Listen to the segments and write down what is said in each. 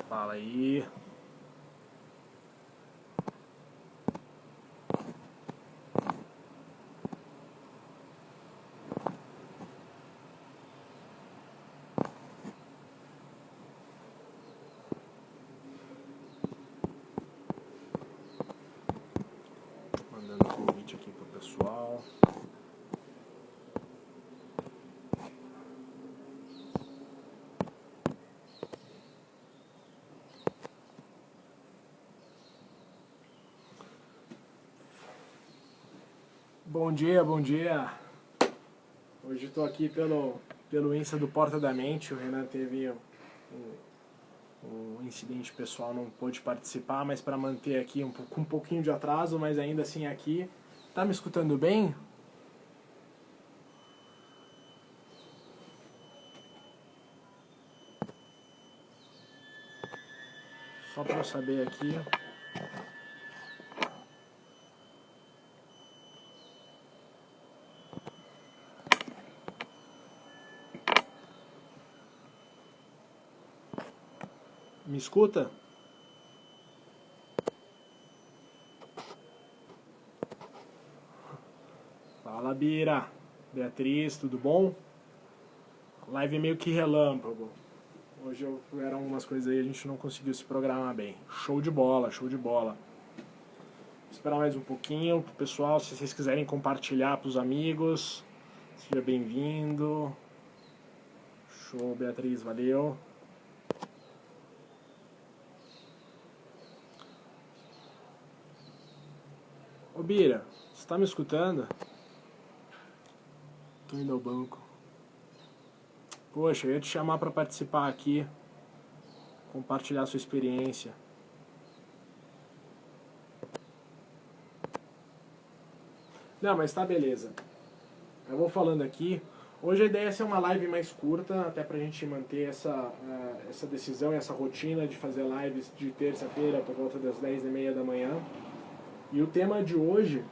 Fala aí. Mandando convite aqui pro pessoal. Bom dia, bom dia. Hoje estou aqui pelo Insta do Porta da Mente. O Renan teve um incidente pessoal, não pôde participar, mas para manter aqui com um pouquinho de atraso, mas ainda assim aqui. Tá me escutando bem? Só para eu saber aqui. Me escuta? Fala, Bira. Beatriz, tudo bom? Live meio que relâmpago. Hoje eram algumas coisas aí, a gente não conseguiu se programar bem. Show de bola, show de bola. Vou esperar mais um pouquinho pro pessoal, se vocês quiserem compartilhar pros amigos. Seja bem-vindo. Show, Beatriz, valeu. Ô Bira, você tá me escutando? Tô indo ao banco. Poxa, eu ia te chamar pra participar aqui. Compartilhar sua experiência. Não, mas tá beleza. Eu vou falando aqui. Hoje a ideia é ser uma live mais curta, até pra gente manter essa decisão e essa rotina de fazer lives de terça-feira por volta das 10h30 da manhã. E o tema de hoje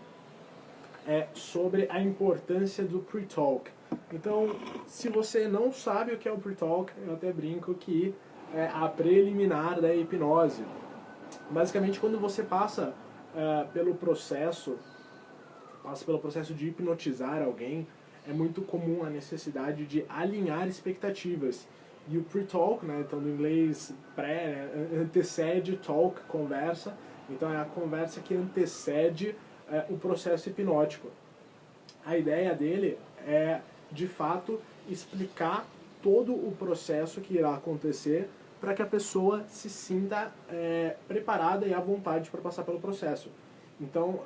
é sobre a importância do pre-talk. Então, se você não sabe o que é o pre-talk, eu até brinco que é a preliminar da hipnose. Basicamente, quando você passa pelo processo de hipnotizar alguém, é muito comum a necessidade de alinhar expectativas. E o pre-talk, né, então do inglês pré, antecede talk, conversa. Então é a conversa que antecede o processo hipnótico. A ideia dele é, de fato, explicar todo o processo que irá acontecer para que a pessoa se sinta preparada e à vontade para passar pelo processo. Então,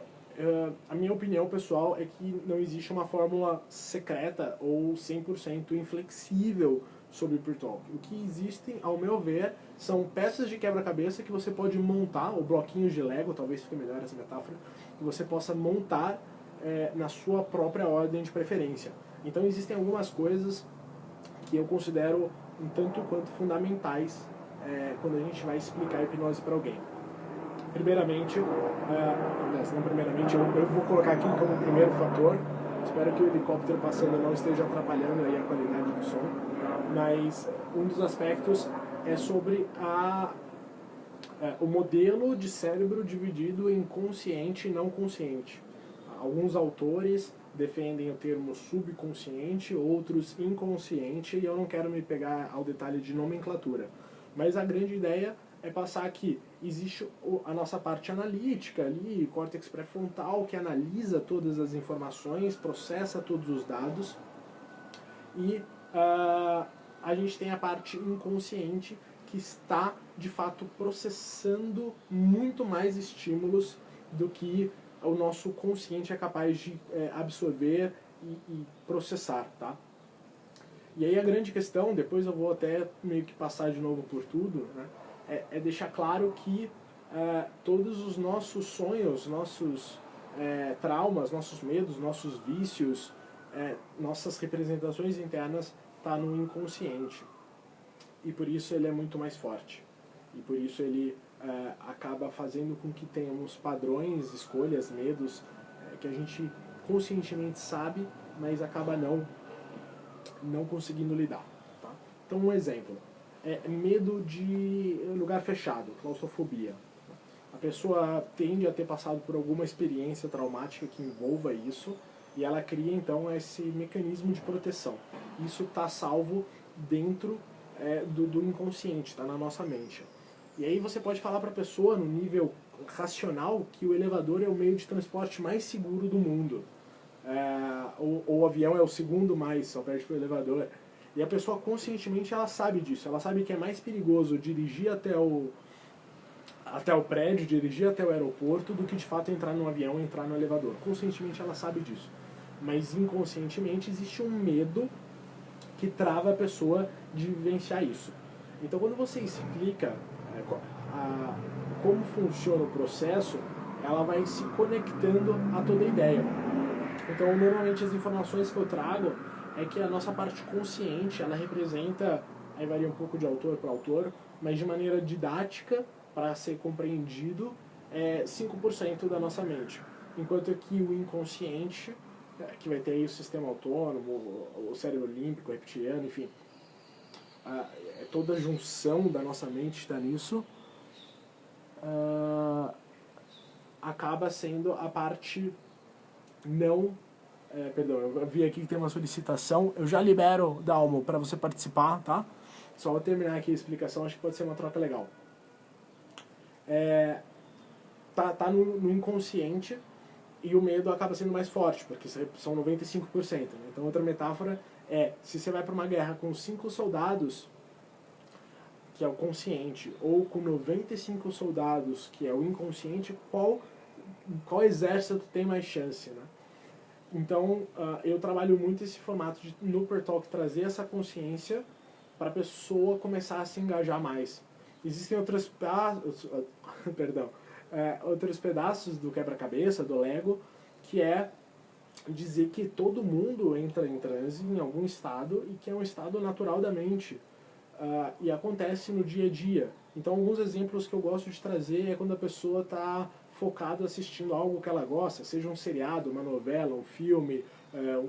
a minha opinião pessoal é que não existe uma fórmula secreta ou 100% inflexível sobre o pre-talk. O que existem, ao meu ver, são peças de quebra-cabeça que você pode montar, ou bloquinhos de Lego, talvez fique melhor essa metáfora, que você possa montar na sua própria ordem de preferência. Então existem algumas coisas que eu considero um tanto quanto fundamentais quando a gente vai explicar a hipnose para alguém. Primeiramente, eu vou colocar aqui como primeiro fator, espero que o helicóptero passando não esteja atrapalhando aí a qualidade do som, mas um dos aspectos é sobre o modelo de cérebro dividido em consciente e não consciente. Alguns autores defendem o termo subconsciente, outros inconsciente, e eu não quero me pegar ao detalhe de nomenclatura. Mas a grande ideia é passar que existe a nossa parte analítica ali, córtex pré-frontal, que analisa todas as informações, processa todos os dados, e a gente tem a parte inconsciente, que está, de fato, processando muito mais estímulos do que o nosso consciente é capaz de absorver e processar, tá? E aí a grande questão, depois eu vou até meio que passar de novo por tudo, né, é deixar claro que todos os nossos sonhos, nossos traumas, nossos medos, nossos vícios, nossas representações internas tá no inconsciente. E por isso ele é muito mais forte. E por isso ele acaba fazendo com que tenhamos padrões, escolhas, medos, que a gente conscientemente sabe, mas acaba não conseguindo lidar. Tá? Então, um exemplo. é medo de lugar fechado, claustrofobia. A pessoa tende a ter passado por alguma experiência traumática que envolva isso e ela cria então esse mecanismo de proteção. Isso está salvo dentro do inconsciente, está na nossa mente. E aí você pode falar para a pessoa no nível racional que o elevador é o meio de transporte mais seguro do mundo. O avião é o segundo mais, só perde para o elevador. E a pessoa conscientemente ela sabe disso, ela sabe que é mais perigoso dirigir até o prédio, dirigir até o aeroporto, do que de fato entrar no avião, entrar no elevador. Conscientemente ela sabe disso. Mas inconscientemente existe um medo que trava a pessoa de vivenciar isso. Então quando você explica como funciona o processo, ela vai se conectando a toda a ideia. Então normalmente as informações que eu trago é que a nossa parte consciente, ela representa, aí varia um pouco de autor para autor, mas de maneira didática, para ser compreendido, é 5% da nossa mente. Enquanto que o inconsciente, que vai ter aí o sistema autônomo, o cérebro límbico, o reptiliano, enfim, toda a junção da nossa mente está nisso, acaba sendo a parte não... perdão, eu vi aqui que tem uma solicitação, eu já libero, Dalmo, para você participar, tá? Só vou terminar aqui a explicação, acho que pode ser uma troca legal. Tá no inconsciente e o medo acaba sendo mais forte, porque são 95%. Né? Então outra metáfora é, se você vai para uma guerra com 5 soldados, que é o consciente, ou com 95 soldados, que é o inconsciente, qual exército tem mais chance, né? Então, eu trabalho muito esse formato de, no Per Talk, trazer essa consciência para a pessoa começar a se engajar mais. Existem outros pedaços do quebra-cabeça, do Lego, que é dizer que todo mundo entra em transe em algum estado e que é um estado natural da mente. E acontece no dia a dia. Então, alguns exemplos que eu gosto de trazer é quando a pessoa está focado assistindo algo que ela gosta, seja um seriado, uma novela, um filme,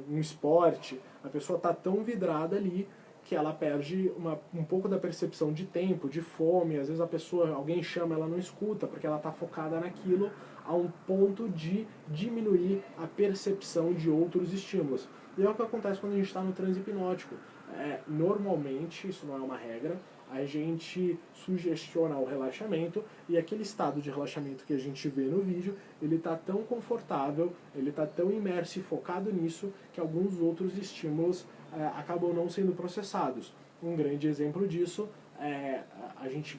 um esporte. A pessoa está tão vidrada ali que ela perde um pouco da percepção de tempo, de fome. Às vezes alguém chama, ela não escuta, porque ela está focada naquilo a um ponto de diminuir a percepção de outros estímulos. E é o que acontece quando a gente está no transe hipnótico. Normalmente, isso não é uma regra, a gente sugestiona o relaxamento e aquele estado de relaxamento que a gente vê no vídeo, ele está tão confortável, ele está tão imerso e focado nisso que alguns outros estímulos acabam não sendo processados. Um grande exemplo disso a gente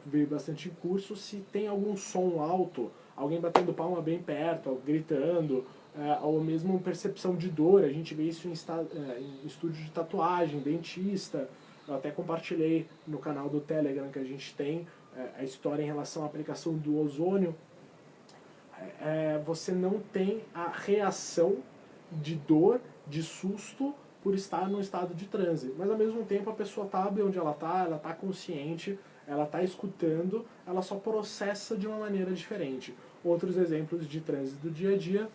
vê bastante em curso, se tem algum som alto, alguém batendo palma bem perto, gritando, ou mesmo percepção de dor. A gente vê isso em estúdio de tatuagem, dentista. Eu até compartilhei no canal do Telegram que a gente tem a história em relação à aplicação do ozônio. Você não tem a reação de dor, de susto, por estar num estado de transe. Mas ao mesmo tempo a pessoa sabe onde ela está consciente, ela está escutando, ela só processa de uma maneira diferente. Outros exemplos de transe do dia a dia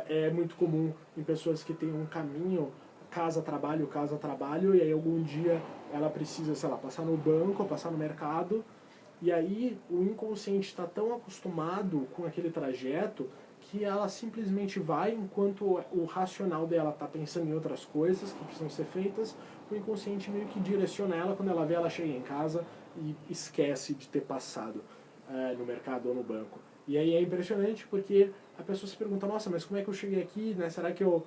é muito comum em pessoas que têm um caminho casa-trabalho, casa-trabalho, e aí algum dia ela precisa, sei lá, passar no banco, passar no mercado, e aí o inconsciente está tão acostumado com aquele trajeto que ela simplesmente vai, enquanto o racional dela está pensando em outras coisas que precisam ser feitas, o inconsciente meio que direciona ela. Quando ela vê, ela chega em casa e esquece de ter passado no mercado ou no banco. E aí é impressionante porque a pessoa se pergunta, nossa, mas como é que eu cheguei aqui, né? Será que eu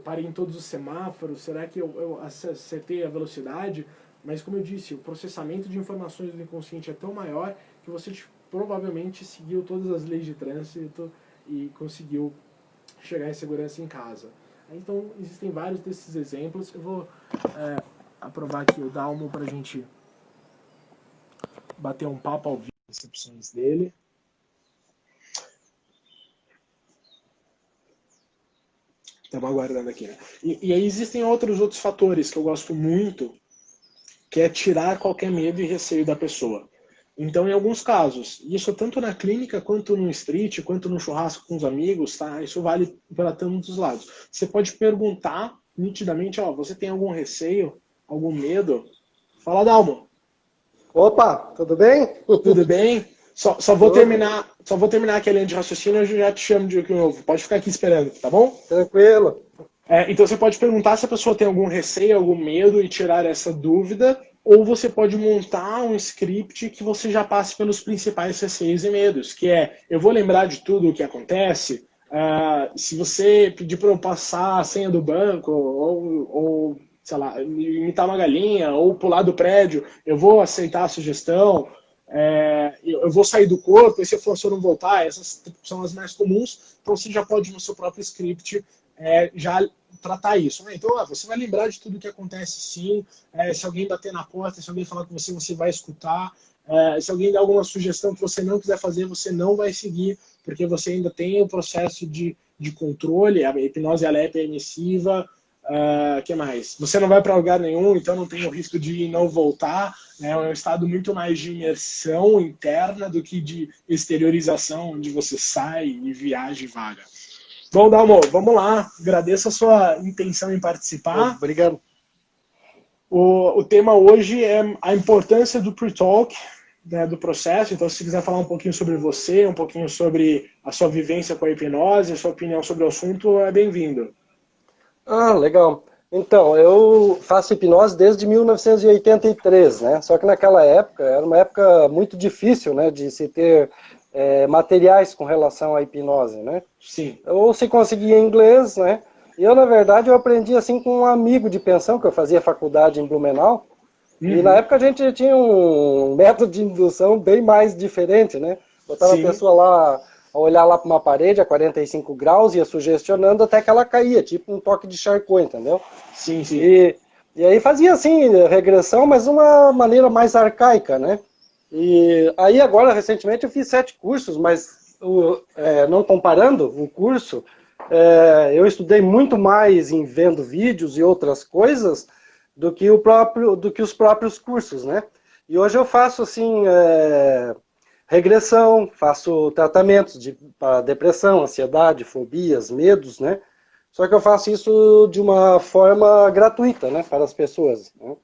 parei em todos os semáforos? Será que eu acertei a velocidade? Mas como eu disse, o processamento de informações do inconsciente é tão maior que você provavelmente seguiu todas as leis de trânsito e conseguiu chegar em segurança em casa. Então existem vários desses exemplos. Eu vou aprovar aqui o Dalmo para a gente bater um papo ao vivo as percepções dele. Estamos aguardando aqui, né? E aí existem outros fatores que eu gosto muito, que é tirar qualquer medo e receio da pessoa. Então, em alguns casos, isso tanto na clínica, quanto no street, quanto no churrasco com os amigos, tá? Isso vale para todos os lados. Você pode perguntar nitidamente, você tem algum receio, algum medo? Fala, Dalmo. Opa, tudo bem? Tudo bem? Só vou terminar aqui a linha de raciocínio e eu já te chamo de novo. Pode ficar aqui esperando, tá bom? Tranquilo. Então você pode perguntar se a pessoa tem algum receio, algum medo e tirar essa dúvida, ou você pode montar um script que você já passe pelos principais receios e medos, que é, eu vou lembrar de tudo o que acontece, se você pedir para eu passar a senha do banco, ou sei lá, imitar uma galinha, ou pular do prédio, eu vou aceitar a sugestão, eu vou sair do corpo, e se a força não voltar, essas são as mais comuns, então você já pode no seu próprio script já tratar isso. Então, você vai lembrar de tudo que acontece sim. Se alguém bater na porta, se alguém falar com você, você vai escutar. Se alguém der alguma sugestão que você não quiser fazer, você não vai seguir, porque você ainda tem o processo de controle, a hipnose ela é permissiva. Que mais? Você não vai para lugar nenhum, então não tem o risco de não voltar. É um estado muito mais de imersão interna do que de exteriorização, onde você sai e viaja e vaga. Bom, Dalmo, vamos lá. Agradeço a sua intenção em participar. Obrigado. O tema hoje é a importância do pre-talk, né, do processo. Então, se quiser falar um pouquinho sobre você, um pouquinho sobre a sua vivência com a hipnose, a sua opinião sobre o assunto, é bem-vindo. Ah, legal. Então, eu faço hipnose desde 1983, né? Só que naquela época, era uma época muito difícil, né? De se ter materiais com relação à hipnose, né? Sim. Ou se conseguia em inglês, né? E eu, na verdade, eu aprendi assim com um amigo de pensão, que eu fazia faculdade em Blumenau. E na época a gente tinha um método de indução bem mais diferente, né? Botava a pessoa lá, a olhar lá para uma parede a 45 graus, ia sugestionando até que ela caía, tipo um toque de Charcot, entendeu? Sim, sim. E aí fazia assim, regressão, mas de uma maneira mais arcaica, né? E aí agora, recentemente, eu fiz 7 cursos, mas não comparando o curso, eu estudei muito mais em vendo vídeos e outras coisas do que os próprios cursos, né? E hoje eu faço assim regressão, faço tratamentos para depressão, ansiedade, fobias, medos, né? Só que eu faço isso de uma forma gratuita, né, para as pessoas, né?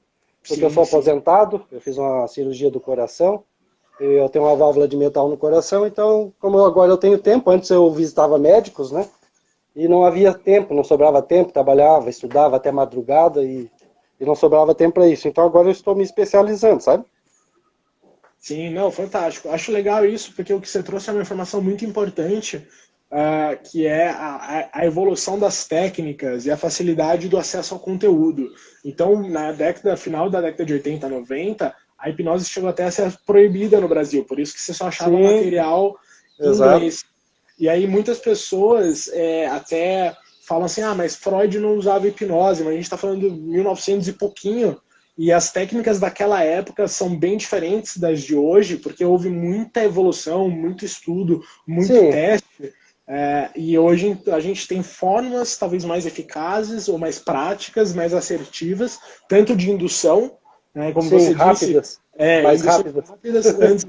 Porque eu sou aposentado, eu fiz uma cirurgia do coração, eu tenho uma válvula de metal no coração, então, como agora eu tenho tempo, antes eu visitava médicos, né? E não havia tempo, não sobrava tempo, trabalhava, estudava até madrugada e não sobrava tempo para isso. Então agora eu estou me especializando, sabe? Sim, não, fantástico. Acho legal isso, porque o que você trouxe é uma informação muito importante, que é a evolução das técnicas e a facilidade do acesso ao conteúdo. Então, final da década de 80, 90, a hipnose chegou até a ser proibida no Brasil, por isso que você só achava material em inglês. E aí muitas pessoas até falam assim, mas Freud não usava hipnose, mas a gente está falando de 1900 e pouquinho, e as técnicas daquela época são bem diferentes das de hoje, porque houve muita evolução, muito estudo, muito teste. E hoje a gente tem formas talvez mais eficazes ou mais práticas, mais assertivas, tanto de indução, né, como você rápidas. disse, mais rápidas. Antes,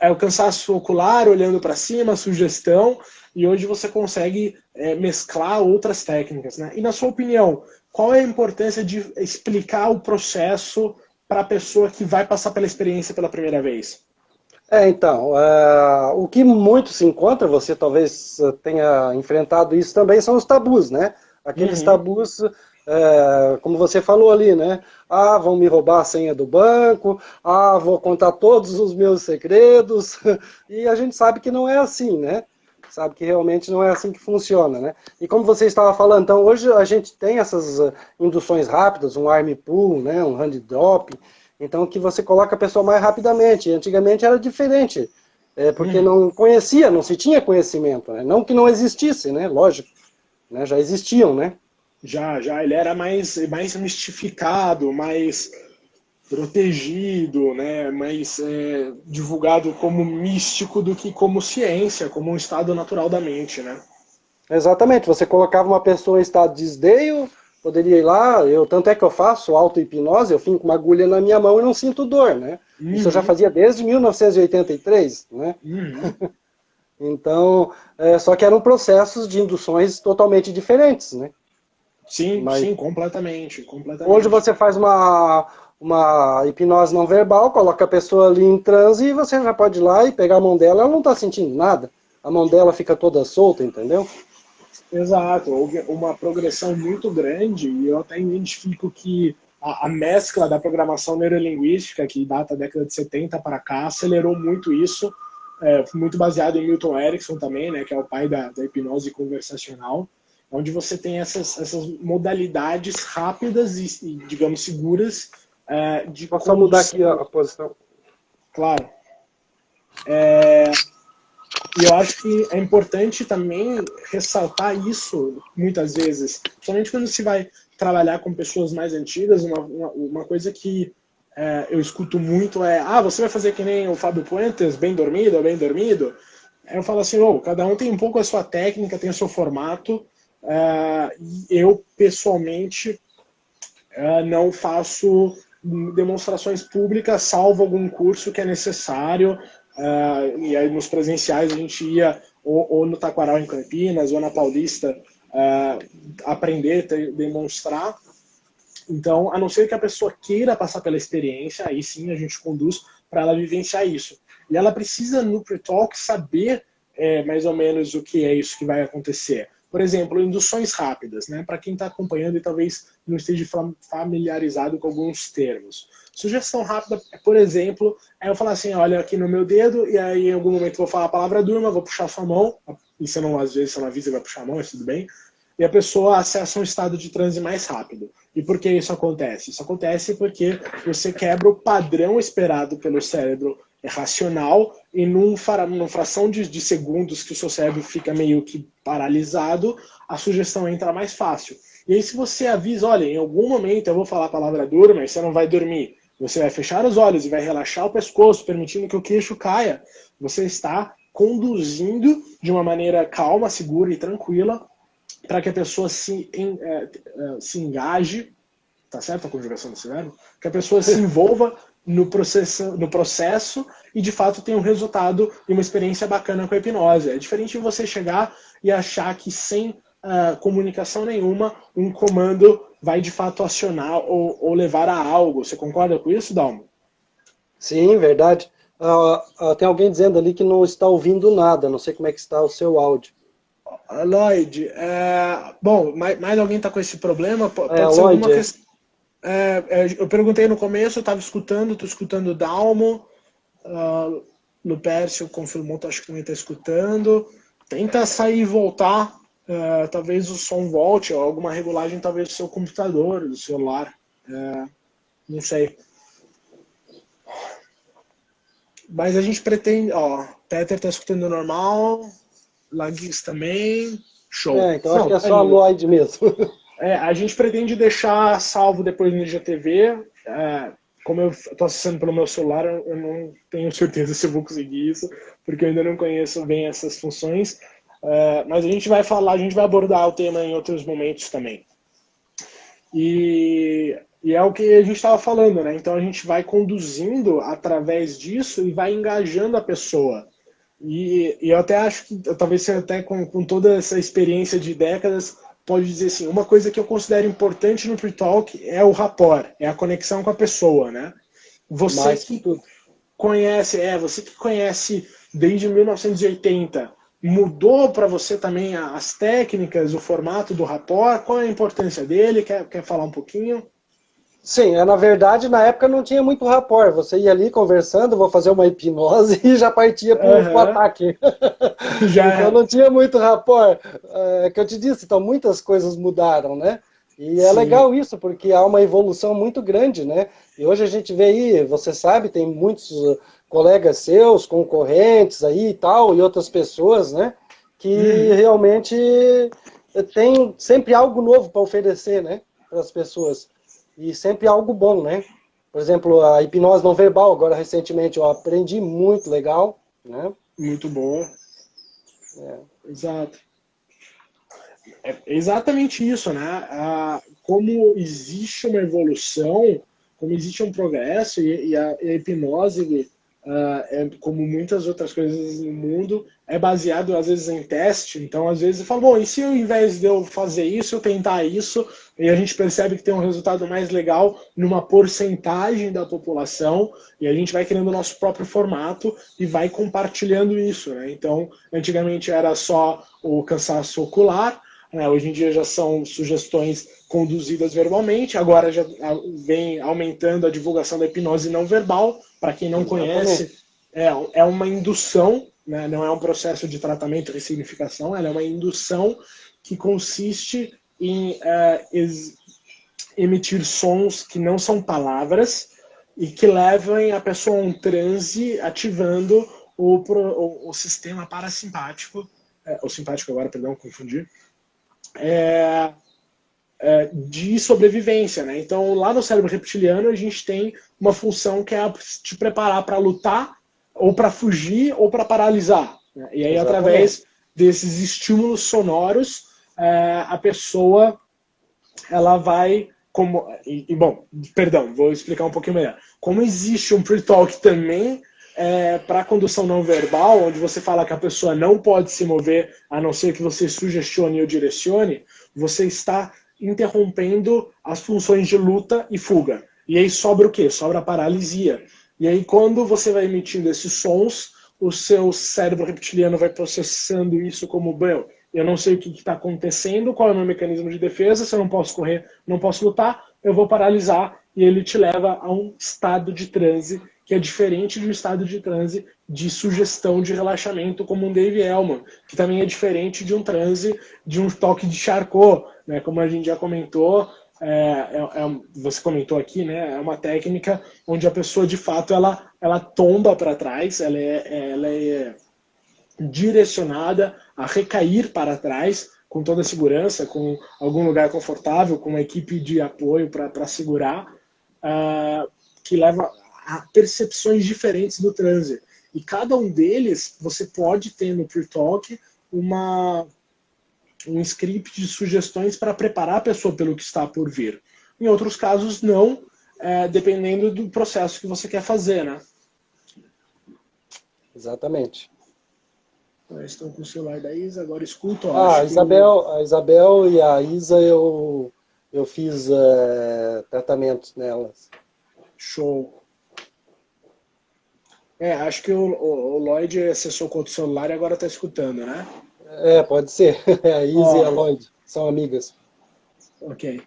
o cansaço ocular, olhando para cima, sugestão, e hoje você consegue mesclar outras técnicas. Né? E na sua opinião, qual é a importância de explicar o processo para a pessoa que vai passar pela experiência pela primeira vez? Então, o que muito se encontra, você talvez tenha enfrentado isso também, são os tabus, né? Aqueles tabus, como você falou ali, né? Vão me roubar a senha do banco, vou contar todos os meus segredos, e a gente sabe que não é assim, né? Sabe que realmente não é assim que funciona, né? E como você estava falando, então hoje a gente tem essas induções rápidas, um arm pull, né? Um hand drop, então que você coloca a pessoa mais rapidamente. E antigamente era diferente, porque não conhecia, não se tinha conhecimento, né? Não que não existisse, né? Lógico, né? Já existiam, né? Já, ele era mais mistificado, mais protegido, né? Mais divulgado como místico do que como ciência, como um estado natural da mente, né? Exatamente, você colocava uma pessoa em estado de desdeio, poderia ir lá, tanto é que eu faço auto-hipnose, eu fico com uma agulha na minha mão e não sinto dor, né? Isso eu já fazia desde 1983, né? Então, só que eram processos de induções totalmente diferentes, né? Sim, Mas sim, completamente, hoje completamente. você faz uma hipnose não verbal, coloca a pessoa ali em transe e você já pode ir lá e pegar a mão dela, ela não está sentindo nada. A mão dela fica toda solta, entendeu? Exato, houve uma progressão muito grande e eu até identifico que a mescla da programação neurolinguística, que data da década de 70 para cá, acelerou muito isso, muito baseado em Milton Erickson também, né, que é o pai da hipnose conversacional, onde você tem essas modalidades rápidas e, digamos, seguras de Posso só mudar aqui condução, a posição? claro. E eu acho que é importante também ressaltar isso, muitas vezes, principalmente quando se vai trabalhar com pessoas mais antigas, uma coisa que eu escuto muito é: ah, você vai fazer que nem o Fábio Puentes, bem dormido, bem dormido? Aí eu falo assim: oh, cada um tem um pouco a sua técnica, tem o seu formato, e eu, pessoalmente, não faço demonstrações públicas, salvo algum curso que é necessário. E aí nos presenciais a gente ia ou no Taquaral em Campinas ou na Paulista aprender, demonstrar. Então, a não ser que a pessoa queira passar pela experiência, aí sim a gente conduz para ela vivenciar isso. E ela precisa, no pre-talk, saber mais ou menos o que é isso que vai acontecer. Por exemplo, induções rápidas, né? Para quem está acompanhando e talvez não esteja familiarizado com alguns termos. Sugestão rápida, por exemplo, é eu falar assim: olha aqui no meu dedo, e aí em algum momento eu vou falar a palavra durma, vou puxar sua mão, e você não, às vezes você não avisa, vai puxar a mão, mas tudo bem, e a pessoa acessa um estado de transe mais rápido. E por que isso acontece? Isso acontece porque você quebra o padrão esperado pelo cérebro racional e numa fração de segundos que o seu cérebro fica meio que paralisado, a sugestão entra mais fácil. E aí se você avisa: olha, em algum momento eu vou falar a palavra durma, mas você não vai dormir, você vai fechar os olhos e vai relaxar o pescoço, permitindo que o queixo caia, você está conduzindo de uma maneira calma, segura e tranquila para que a pessoa se engaje, tá certo a conjugação desse verbo? Que a pessoa se envolva no processo e de fato tenha um resultado e uma experiência bacana com a hipnose. É diferente de você chegar e achar que sem comunicação nenhuma um comando vai de fato acionar ou levar a algo. Você concorda com isso, Dalmo? Sim, verdade. Tem alguém dizendo ali que não está ouvindo nada, não sei como é que está o seu áudio. Lloyd, bom, mais alguém está com esse problema? É, Pode ser Lloyd, alguma é. questão. Eu perguntei no começo, eu estava escutando, estou escutando o Dalmo, Lupércio confirmou, acho que também está escutando. Tenta sair e voltar, talvez o som volte, ou alguma regulagem talvez do seu computador, do celular, não sei. Mas a gente pretende, ó, Peter está escutando normal, Laguis também, show. Então acho Não, que é tá só a indo. Lloyd mesmo. A gente pretende deixar salvo depois no IGTV. Como eu estou acessando pelo meu celular, eu não tenho certeza se eu vou conseguir isso, porque eu ainda não conheço bem essas funções. Mas a gente vai falar, a gente vai abordar o tema em outros momentos também. E é o que a gente estava falando, né? Então a gente vai conduzindo através disso e vai engajando a pessoa. E eu até acho que, talvez você até com toda essa experiência de décadas, pode dizer assim: uma coisa que eu considero importante no pre-talk é o rapport, é a conexão com a pessoa, né? Você Mais que que tudo. você que conhece desde 1980, mudou para você também as técnicas, o formato do rapport? Qual é a importância dele? Quer falar um pouquinho? Sim, na verdade, na época não tinha muito rapport. Você ia ali conversando, vou fazer uma hipnose e já partia pro Aham, ataque. Então já, não tinha muito rapport. Que eu te disse, então muitas coisas mudaram, né? E é sim, legal isso, porque há uma evolução muito grande, né? E hoje a gente vê aí, você sabe, tem muitos colegas seus, concorrentes aí e tal, e outras pessoas, né? Que uhum, realmente tem sempre algo novo para oferecer, né? Para as pessoas. E sempre algo bom, né? Por exemplo, a hipnose não verbal, agora recentemente eu aprendi, muito legal, né? muito boa, É. exato. É exatamente isso, né? Como existe uma evolução, como existe um progresso, e a hipnose como muitas outras coisas no mundo, é baseado às vezes em teste. Então, às vezes, eu falo, bom, e se ao invés de eu fazer isso, eu tentar isso, e a gente percebe que tem um resultado mais legal numa porcentagem da população, e a gente vai criando o nosso próprio formato e vai compartilhando isso, né? Então, antigamente era só o cansaço ocular, né? Hoje em dia já são sugestões conduzidas verbalmente, agora já vem aumentando a divulgação da hipnose não verbal. Para quem não conhece, é uma indução, né? Não é um processo de tratamento e ressignificação, ela é uma indução que consiste em emitir sons que não são palavras e que levam a pessoa a um transe, ativando o sistema parasimpático, o simpático agora, perdão, confundi, de sobrevivência, né? Então, lá no cérebro reptiliano, a gente tem uma função que é te preparar para lutar, ou para fugir, ou para paralisar, né? E aí, Exatamente. através desses estímulos sonoros, a pessoa ela vai bom, perdão, vou explicar um pouquinho melhor. Como existe um pre-talk também para condução não verbal, onde você fala que a pessoa não pode se mover a não ser que você sugestione ou direcione, você está interrompendo as funções de luta e fuga. E aí sobra o quê? Sobra a paralisia. E aí quando você vai emitindo esses sons, o seu cérebro reptiliano vai processando isso como, bem, eu não sei o que está acontecendo, qual é o meu mecanismo de defesa, se eu não posso correr, não posso lutar, eu vou paralisar, e ele te leva a um estado de transe que é diferente de um estado de transe de sugestão de relaxamento, como um Dave Elman, que também é diferente de um transe de um toque de Charcot, né? Como a gente já comentou, você comentou aqui, né? É uma técnica onde a pessoa, de fato, ela tomba para trás, ela é direcionada a recair para trás com toda a segurança, com algum lugar confortável, com uma equipe de apoio para segurar, que leva a percepções diferentes do transe. E cada um deles, você pode ter no pre-talk um script de sugestões para preparar a pessoa pelo que está por vir. Em outros casos, não, dependendo do processo que você quer fazer, né? Exatamente. Estão com o celular da Isa, agora escuto. A Isabel e a Isa, eu fiz tratamentos nelas. Show. Acho que o Lloyd acessou com outro celular e agora está escutando, né? Pode ser. A Isa e a Lloyd são amigas. Ok.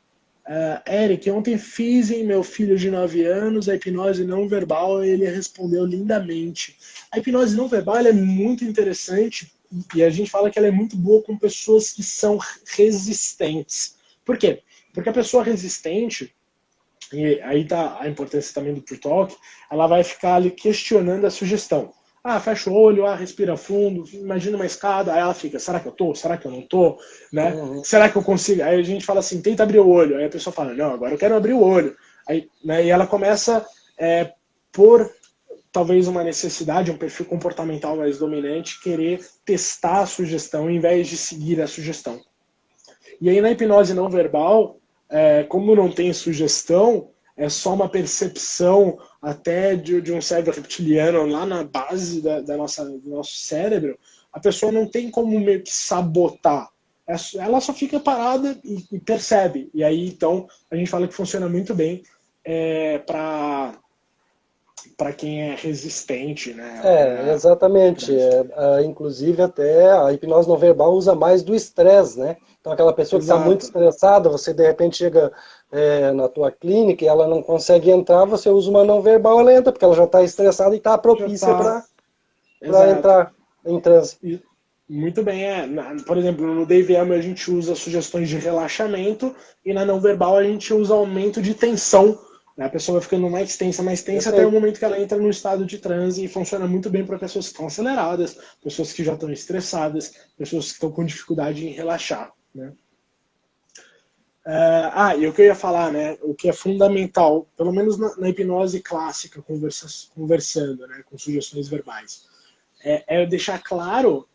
Eric, ontem fiz em meu filho de 9 anos a hipnose não verbal e ele respondeu lindamente. A hipnose não verbal é muito interessante e a gente fala que ela é muito boa com pessoas que são resistentes. Por quê? Porque a pessoa resistente, e aí está a importância também do pre-talk, ela vai ficar ali questionando a sugestão. Fecha o olho, respira fundo, imagina uma escada, aí ela fica, será que eu tô? Será que eu não tô? Né? Uhum. Será que eu consigo? Aí a gente fala assim, tenta abrir o olho. Aí a pessoa fala, não, agora eu quero abrir o olho. Aí, né, e ela começa, por talvez uma necessidade, um perfil comportamental mais dominante, querer testar a sugestão ao invés de seguir a sugestão. E aí na hipnose não verbal, como não tem sugestão, é só uma percepção até de um cérebro reptiliano lá na base do nosso cérebro, a pessoa não tem como meio que sabotar. Ela só fica parada e percebe. E aí, então, a gente fala que funciona muito bem para quem é resistente, né? Exatamente. Inclusive, até a hipnose não verbal usa mais do estresse, né? Então, aquela pessoa que está muito estressada, você de repente chega na tua clínica e ela não consegue entrar, você usa uma não verbal, ela entra, porque ela já está estressada e está propícia para entrar em transe. Muito bem, por exemplo, no DVM a gente usa sugestões de relaxamento e na não verbal a gente usa aumento de tensão. A pessoa vai ficando mais tensa, até o momento que ela entra no estado de transe e funciona muito bem para pessoas que estão aceleradas, pessoas que já estão estressadas, pessoas que estão com dificuldade em relaxar. Né? E o que eu ia falar, né, o que é fundamental, pelo menos na hipnose clássica, conversando, né, com sugestões verbais, é deixar claro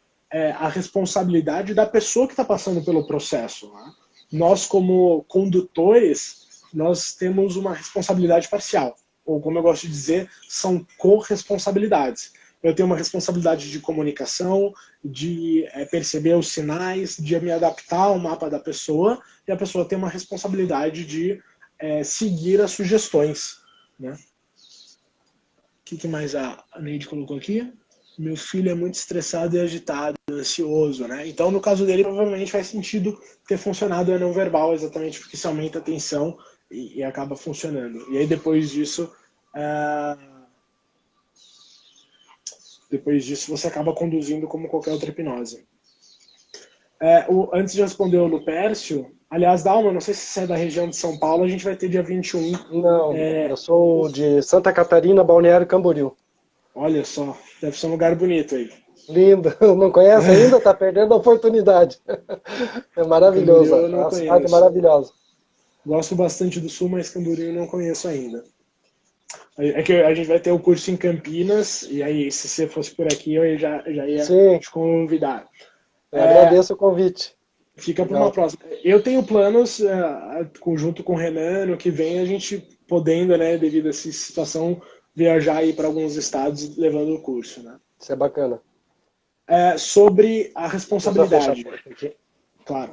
a responsabilidade da pessoa que está passando pelo processo. Né? Nós, como condutores, nós temos uma responsabilidade parcial. ou como eu gosto de dizer, são corresponsabilidades. Eu tenho uma responsabilidade de comunicação, de perceber os sinais, de me adaptar ao mapa da pessoa, e a pessoa tem uma responsabilidade de seguir as sugestões. Né? O que mais a Neide colocou aqui? Meu filho é muito estressado e agitado, ansioso, né? Então, no caso dele, provavelmente faz sentido ter funcionado a não verbal, exatamente porque isso aumenta a tensão e acaba funcionando. E aí, depois disso, você acaba conduzindo como qualquer outra hipnose. Antes de responder o Lupércio, aliás, Dalma, não sei se você é da região de São Paulo, a gente vai ter dia 21. Não, eu sou de Santa Catarina, Balneário Camboriú. Olha só, deve ser um lugar bonito aí. Lindo, não conhece ainda? Está perdendo a oportunidade. É maravilhoso, Camboriú eu não a cidade é conheço. maravilhosa. Gosto bastante do Sul, mas Camboriú eu não conheço ainda. É que a gente vai ter o curso em Campinas, e aí se você fosse por aqui eu já ia Sim, te convidar. eu agradeço o convite. Fica para uma próxima. Eu tenho planos, junto com o Renan, no que vem a gente podendo, né, devido a essa situação, viajar aí para alguns estados levando o curso. Né? Isso é bacana. Sobre a responsabilidade. Vou só fechar a porta aqui. Claro.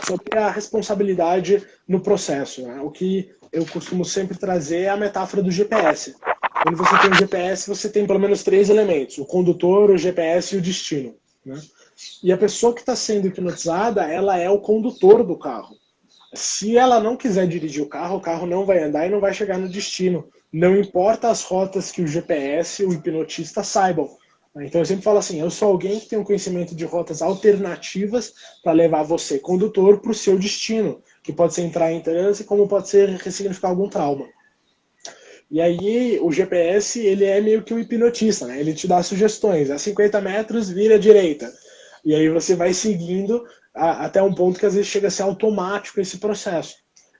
Sobre a responsabilidade no processo. Né? O que eu costumo sempre trazer é a metáfora do GPS. Quando você tem um GPS, você tem pelo menos 3 elementos: o condutor, o GPS e o destino. Né? E a pessoa que está sendo hipnotizada, ela é o condutor do carro. Se ela não quiser dirigir o carro não vai andar e não vai chegar no destino. Não importa as rotas que o GPS, o hipnotista saibam. Então eu sempre falo assim, eu sou alguém que tem um conhecimento de rotas alternativas para levar você, condutor, para o seu destino, que pode ser entrar em transe, como pode ser ressignificar algum trauma. E aí o GPS, ele é meio que um hipnotista, né? Ele te dá sugestões, a 50 metros vira à direita. E aí você vai seguindo até um ponto que às vezes chega a ser automático esse processo.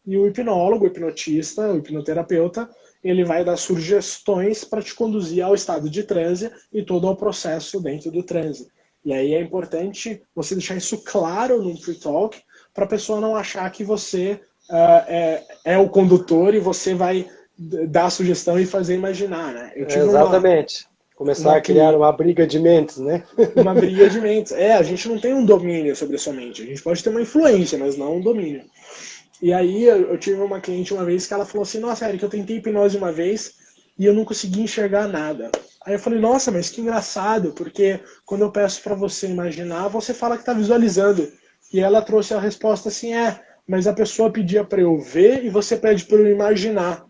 E o hipnólogo, o hipnotista, o hipnoterapeuta, ele vai dar sugestões para te conduzir ao estado de transe e todo o processo dentro do transe. E aí é importante você deixar isso claro no free talk, para a pessoa não achar que você é o condutor e você vai dar a sugestão e fazer imaginar, né? Eu tive Exatamente. Começar a criar uma briga de mentes, né? Uma briga de mentes. A gente não tem um domínio sobre a sua mente. A gente pode ter uma influência, mas não um domínio. E aí eu tive uma cliente uma vez que ela falou assim, nossa, Eric, eu tentei hipnose uma vez e eu não consegui enxergar nada. Aí eu falei, nossa, mas que engraçado, porque quando eu peço para você imaginar, você fala que está visualizando. E ela trouxe a resposta assim, mas a pessoa pedia para eu ver e você pede para eu imaginar.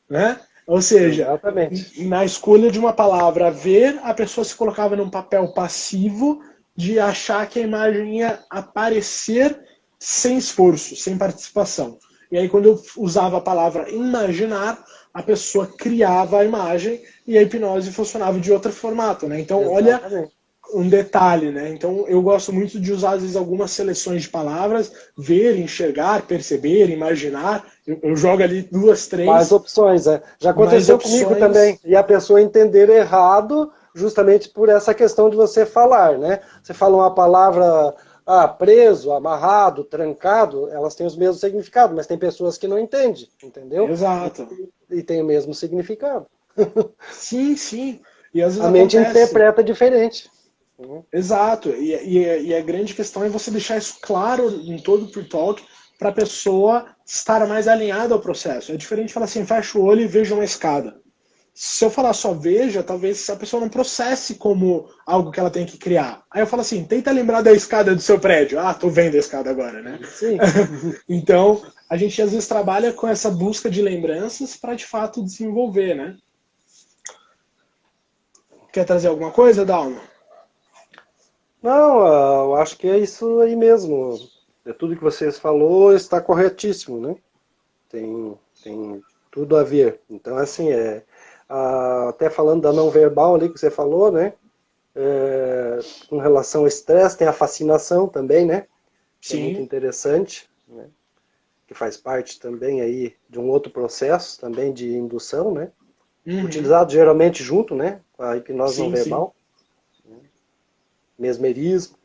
Né? Ou seja, exatamente, na escolha de uma palavra ver, a pessoa se colocava num papel passivo de achar que a imagem ia aparecer sem esforço, sem participação. E aí, quando eu usava a palavra imaginar, a pessoa criava a imagem e a hipnose funcionava de outro formato. Né? Então, olha um detalhe, né? Então eu gosto muito de usar às vezes algumas seleções de palavras, ver, enxergar, perceber, imaginar. Eu jogo ali 2, 3. Mais opções, Já aconteceu comigo também. E a pessoa entender errado, justamente por essa questão de você falar, né? Você fala uma palavra preso, amarrado, trancado, elas têm os mesmos significados, mas tem pessoas que não entendem, entendeu? Exato. E tem o mesmo significado. Sim, sim. E às vezes a mente interpreta diferente. Exato. E a grande questão é você deixar isso claro em todo o pre-talk para a pessoa estar mais alinhada ao processo. É diferente de falar assim, fecha o olho e veja uma escada. Se eu falar só veja, talvez a pessoa não processe como algo que ela tem que criar. Aí eu falo assim, tenta lembrar da escada do seu prédio. Tô vendo a escada agora, né? Sim. Então, a gente às vezes trabalha com essa busca de lembranças para de fato desenvolver, né? Quer trazer alguma coisa, Dalma? Não, eu acho que é isso aí mesmo. Tudo que vocês falou está corretíssimo, né? Tem tudo a ver. Então, assim, até falando da não verbal ali que você falou, né? Com relação ao estresse, tem a fascinação também, né? Que é muito interessante, né? Que faz parte também aí de um outro processo também de indução, né? Utilizado geralmente junto, né? Com a hipnose não verbal. Mesmerismo.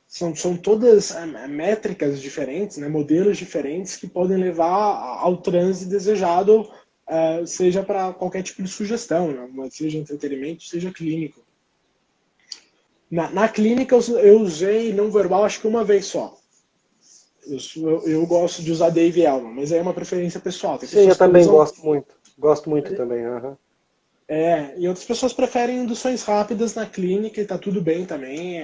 São todas métricas diferentes, né, modelos diferentes que podem levar ao transe desejado seja para qualquer tipo de sugestão, né? Seja entretenimento, seja clínico. Na clínica eu usei não verbal acho que uma vez só. Eu gosto de usar Dave Elman, mas aí é uma preferência pessoal. Tem Sim, eu pessoas que também usam. gosto muito. Gosto muito também. Uhum. E outras pessoas preferem induções rápidas na clínica e tá tudo bem também.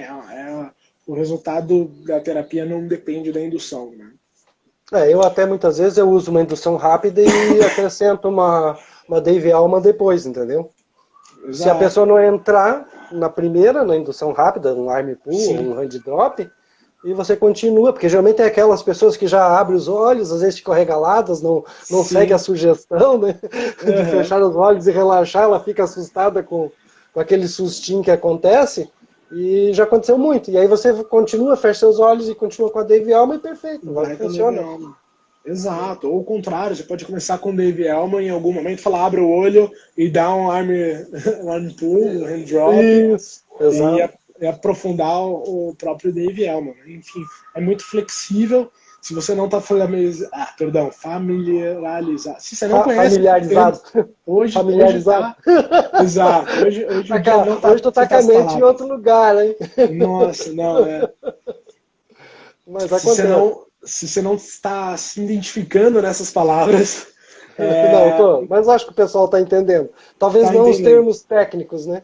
O resultado da terapia não depende da indução, né? Eu até muitas vezes eu uso uma indução rápida e acrescento uma Dave Alma depois, entendeu? Se a Exato. pessoa não entrar na primeira, na indução rápida, um arm pull ou Sim. um hand drop, e você continua, porque geralmente é aquelas pessoas que já abrem os olhos, às vezes ficam regaladas, não segue a Sim. sugestão, né, de Uhum. fechar os olhos e relaxar, ela fica assustada com aquele sustinho que acontece, e já aconteceu muito. E aí você continua, fecha seus olhos e continua com a Dave Alma e perfeito, vai que Vai com o Dave funciona. Elman. Exato. Ou o contrário, você pode começar com o Dave Elman e em algum momento falar, abre o olho e dá um arm pull, um hand drop Isso, exato. e aprofundar o próprio Dave Elman. Enfim, é muito flexível. Se você não está familiarizado. Se você não conhece, Familiarizado. hoje Familiarizado. tá. Exato. Hoje o dia não tá. Hoje tu Você tá tá com a as mente em palavras. outro lugar, hein? Nossa, não, Mas se você acontece. não, se você não está se identificando nessas palavras, Não, é, tô, mas acho que o pessoal tá entendendo. Talvez tá não os entendendo. termos técnicos, né?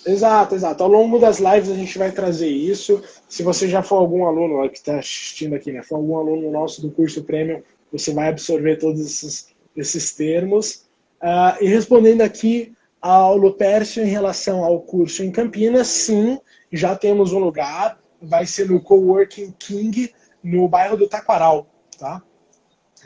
Exato, exato. Ao longo das lives a gente vai trazer isso. Se você já for algum aluno que está assistindo aqui, né, for algum aluno nosso do curso Premium, você vai absorver todos esses termos. E respondendo aqui ao Lupércio em relação ao curso em Campinas, sim, já temos um lugar. Vai ser no Coworking King, no bairro do Taquaral, tá?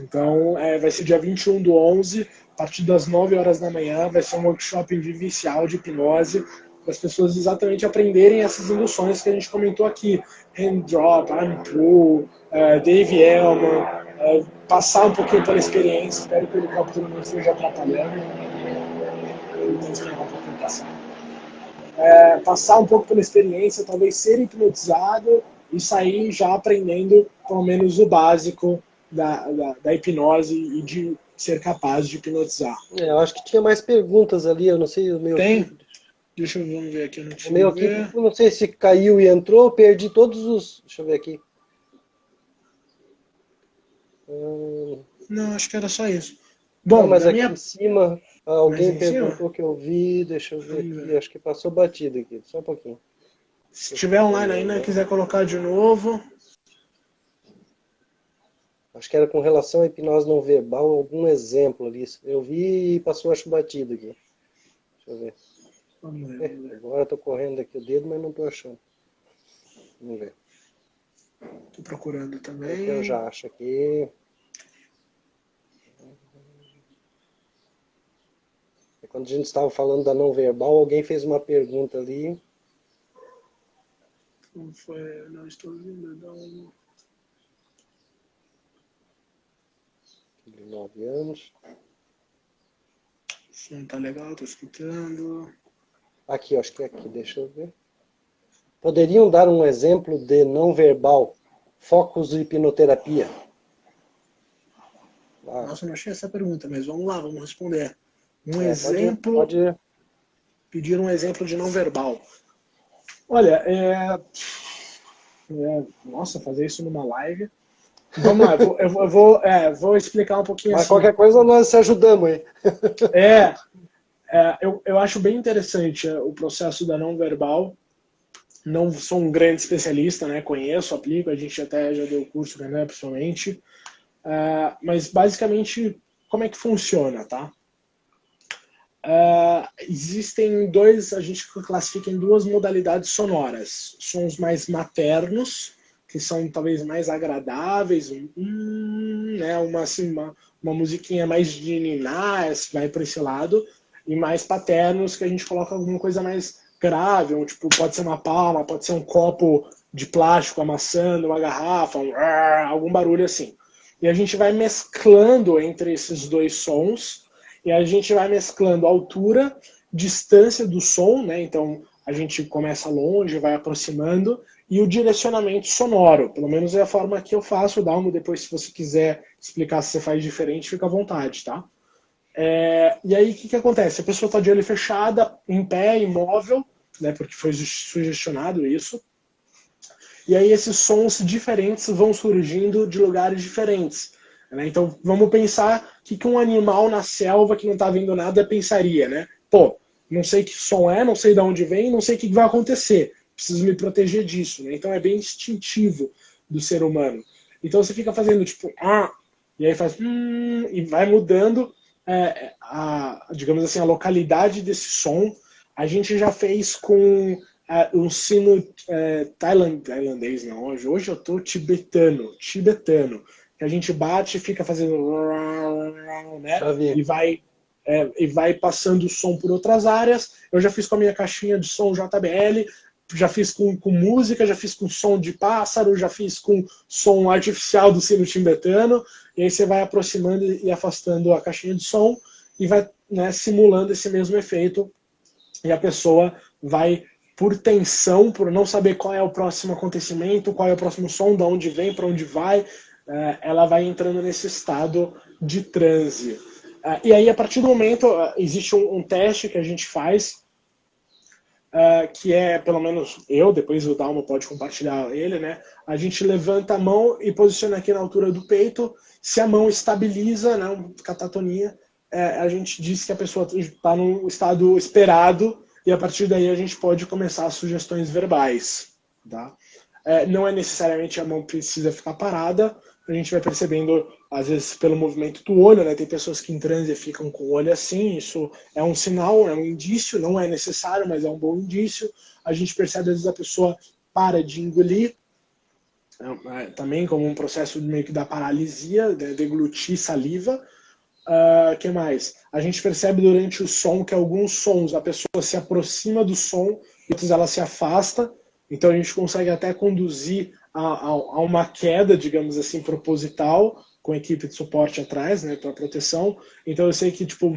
Então, vai ser dia 21/11, a partir das 9 horas da manhã, vai ser um workshop vivencial de hipnose, para as pessoas exatamente aprenderem essas induções que a gente comentou aqui. Hand drop, arm pull, Dave Elman, passar um pouquinho pela experiência, espero que o helicóptero não esteja atrapalhando, então esperar um pouquinho passar. Passar um pouco pela experiência, talvez ser hipnotizado e sair já aprendendo pelo menos o básico da hipnose e de ser capaz de hipnotizar. Eu acho que tinha mais perguntas ali, eu não sei, o meu aqui. Tem? Deixa eu vamos ver aqui, eu não O meu consigo aqui, ver. eu não sei se caiu e entrou, eu perdi todos os. Deixa eu ver aqui. Não, acho que era só isso. Não, Bom, mas da aqui em minha. cima, Mais alguém em cima? perguntou que eu vi, deixa eu ver Vamos aqui, ver. acho que passou batido aqui, só um pouquinho. Se tiver online ainda, quiser colocar de novo. Acho que era com relação à hipnose não verbal, algum exemplo ali. Eu vi e passou, acho, batido aqui. Deixa eu ver. Vamos ver, vamos ver. Agora eu tô correndo aqui o dedo, mas não tô achando. Vamos ver. Tô procurando É que eu também. já acho aqui. Quando a gente estava falando da não verbal, alguém fez uma pergunta ali. Não foi, não estou ouvindo. Não. De 9 anos. O som tá legal, tô escutando. Aqui, acho que é aqui, deixa eu ver. Poderiam dar um exemplo de não verbal? Focos de hipnoterapia. Nossa, eu não achei essa pergunta, mas vamos lá, vamos responder. Um Pode, exemplo, pode. pedir um exemplo de não verbal. Olha, nossa, fazer isso numa live. Vamos lá, vou explicar um pouquinho Mas assim. qualquer coisa nós se ajudamos aí. Eu acho bem interessante o processo da não verbal. Não sou um grande especialista, né? Conheço, aplico, a gente até já deu curso, né, pessoalmente. Mas basicamente, como é que funciona, tá? Existem a gente classifica em duas modalidades sonoras. Sons mais maternos, que são talvez mais agradáveis, né, uma musiquinha mais de ninar, vai para esse lado, e mais paternos, que a gente coloca alguma coisa mais grave, tipo, pode ser uma palma, pode ser um copo de plástico amassando, uma garrafa, algum barulho assim. E a gente vai mesclando entre esses dois sons, e a gente vai mesclando altura, distância do som, né? Então a gente começa longe, vai aproximando, e o direcionamento sonoro. Pelo menos é a forma que eu faço, Dalmo. Depois, se você quiser explicar se você faz diferente, fica à vontade, tá? E aí, o que acontece? A pessoa está de olho fechada, em pé, imóvel, né, porque foi sugestionado isso. E aí esses sons diferentes vão surgindo de lugares diferentes. Né? Então, vamos pensar o que um animal na selva que não está vendo nada pensaria, né? Pô, não sei que som é, não sei de onde vem, não sei o que vai acontecer. Preciso me proteger disso. Né? Então, é bem instintivo do ser humano. Então, você fica fazendo tipo, e aí faz, e vai mudando, digamos assim, a localidade desse som. A gente já fez com um sino tailandês, não. Hoje eu tô tibetano, que a gente bate e fica fazendo, né? Já vi. E vai passando o som por outras áreas. Eu já fiz com a minha caixinha de som JBL, já fiz com música, já fiz com som de pássaro, já fiz com som artificial do sino tibetano, e aí você vai aproximando e afastando a caixinha de som e vai, né, simulando esse mesmo efeito, e a pessoa vai, por tensão, por não saber qual é o próximo acontecimento, qual é o próximo som, de onde vem, para onde vai, ela vai entrando nesse estado de transe. E aí, a partir do momento, existe um teste que a gente faz, que é, pelo menos eu, depois o Dalmo pode compartilhar ele, né? A gente levanta a mão e posiciona aqui na altura do peito. Se a mão estabiliza, né, catatonia, a gente diz que a pessoa está num estado esperado, e a partir daí a gente pode começar as sugestões verbais. Tá? Não é necessariamente a mão precisa ficar parada, a gente vai percebendo, às vezes, pelo movimento do olho, né? Tem pessoas que em transe ficam com o olho assim, isso é um sinal, é um indício, não é necessário, mas é um bom indício. A gente percebe, às vezes, a pessoa para de engolir, também como um processo meio que da paralisia, né? Deglutir saliva. Que mais? A gente percebe durante o som que alguns sons a pessoa se aproxima do som, e outros ela se afasta, então a gente consegue até conduzir a uma queda, digamos assim, proposital, com equipe de suporte atrás, né, para proteção. Então eu sei que tipo,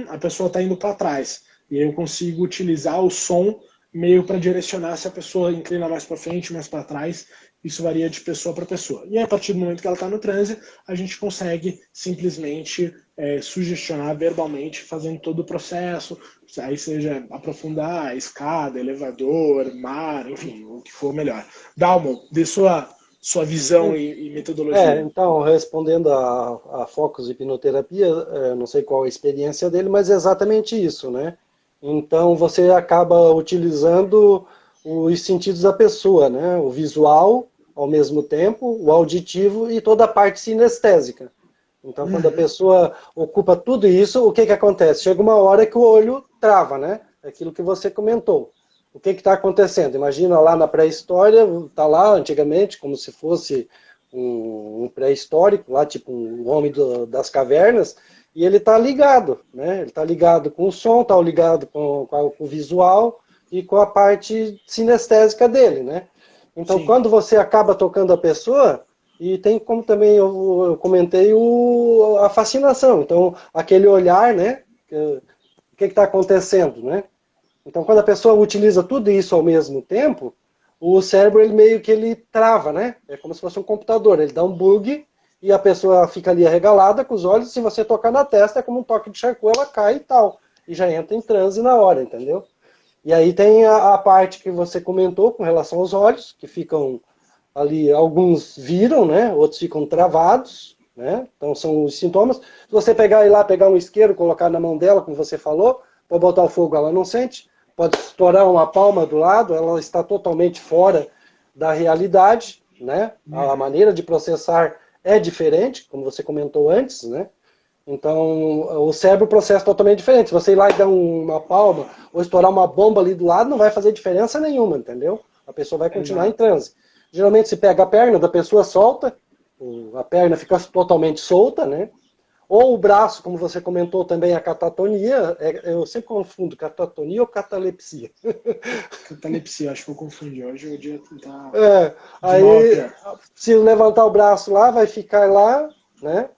a pessoa está indo para trás, e aí eu consigo utilizar o som meio para direcionar se a pessoa inclina mais para frente, mais para trás. Isso varia de pessoa para pessoa. E aí, a partir do momento que ela está no transe, a gente consegue simplesmente sugestionar verbalmente, fazendo todo o processo, aí seja aprofundar, escada, elevador, mar, enfim, o que for melhor. Dalmo, dê sua visão e metodologia. Então, respondendo a Focus Hipnoterapia, não sei qual a experiência dele, mas é exatamente isso, né? Então, você acaba utilizando os sentidos da pessoa, né? O visual, ao mesmo tempo, o auditivo e toda a parte sinestésica. Então, quando a pessoa ocupa tudo isso, o que acontece? Chega uma hora que o olho trava, né? Aquilo que você comentou. O que está acontecendo? Imagina lá na pré-história, está lá antigamente, como se fosse um pré-histórico, lá tipo um homem das cavernas, e ele está ligado, né? Ele está ligado com o som, está ligado com o visual e com a parte sinestésica dele, né? Então, Sim. quando você acaba tocando a pessoa, e tem como também eu comentei a fascinação, então aquele olhar, né? O que está acontecendo, né? Então, quando a pessoa utiliza tudo isso ao mesmo tempo, o cérebro ele meio que ele trava, né? É como se fosse um computador, ele dá um bug e a pessoa fica ali arregalada com os olhos, se você tocar na testa é como um toque de Charcot, ela cai e tal, e já entra em transe na hora, entendeu? E aí tem a parte que você comentou com relação aos olhos, que ficam ali, alguns viram, né? Outros ficam travados, né? Então são os sintomas. Se você pegar pegar um isqueiro, colocar na mão dela, como você falou, para botar o fogo, ela não sente. Pode estourar uma palma do lado, ela está totalmente fora da realidade, né? A maneira de processar é diferente, como você comentou antes, né? Então, o cérebro processa totalmente diferente. Se você ir lá e dar uma palma ou estourar uma bomba ali do lado, não vai fazer diferença nenhuma, entendeu? A pessoa vai continuar em transe. Geralmente, se pega a perna da pessoa, solta, a perna fica totalmente solta, né? Ou o braço, como você comentou também, a catatonia, eu sempre confundo catatonia ou catalepsia. Catalepsia, acho que eu confundi. Hoje o dia tá de mal a Aí, pior. se levantar o braço lá, vai ficar lá, né?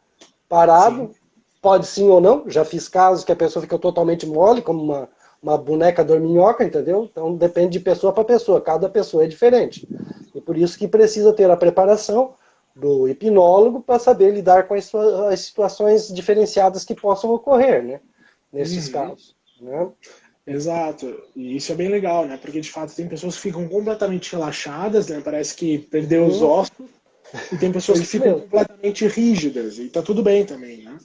Parado. Sim. Pode sim ou não. Já fiz casos que a pessoa fica totalmente mole, como uma boneca dorminhoca, entendeu? Então depende de pessoa para pessoa. Cada pessoa é diferente. E por isso que precisa ter a preparação, do hipnólogo para saber lidar com as situações diferenciadas que possam ocorrer, né? Nesses casos. Né? Exato, e isso é bem legal, né? Porque de fato tem pessoas que ficam completamente relaxadas, né? Parece que perdeu os ossos, e tem pessoas É que isso ficam mesmo. completamente rígidas, e tá tudo bem também, né?